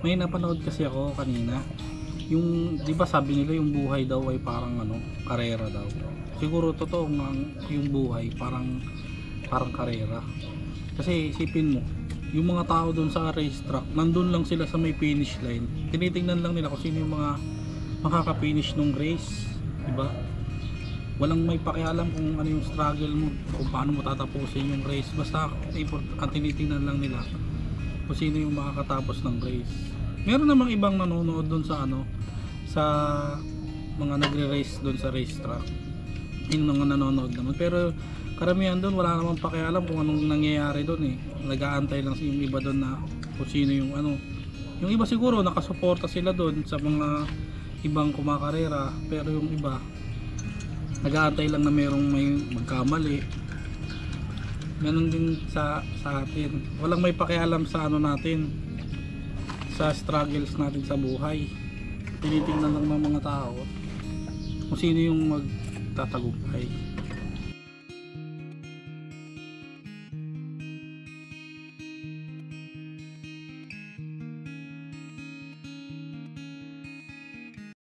May napanood kasi ako kanina. Yung, di ba sabi nila yung buhay daw ay parang ano, karera daw. Siguro totoo nga yung buhay parang karera. Kasi isipin mo, yung mga tao doon sa racetrack, nandun lang sila sa may finish line. Tinitingnan lang nila kung sino yung mga makaka-finish ng race, di ba? Walang may pakialam kung ano yung struggle mo, kung paano mo tatapusin yung race. Basta ang tinitingnan lang nila kung sino yung makakatapos ng race. Meron namang ibang nanonood doon sa ano, sa mga nagre-race doon sa racetrack. Yung mga nanonood naman. Pero karamihan doon wala namang pakialam kung anong nangyayari doon eh. Nag-aantay lang yung iba doon na kung sino yung ano. Yung iba siguro nakasuporta sila doon sa mga ibang kumakarera, pero yung iba nag-aantay lang na merong may magkamali. Ganun din sa atin. Walang may pakialam sa ano natin, sa struggles natin sa buhay. Tinitingnan lang ng mga tao kung sino yung magtatagumpay.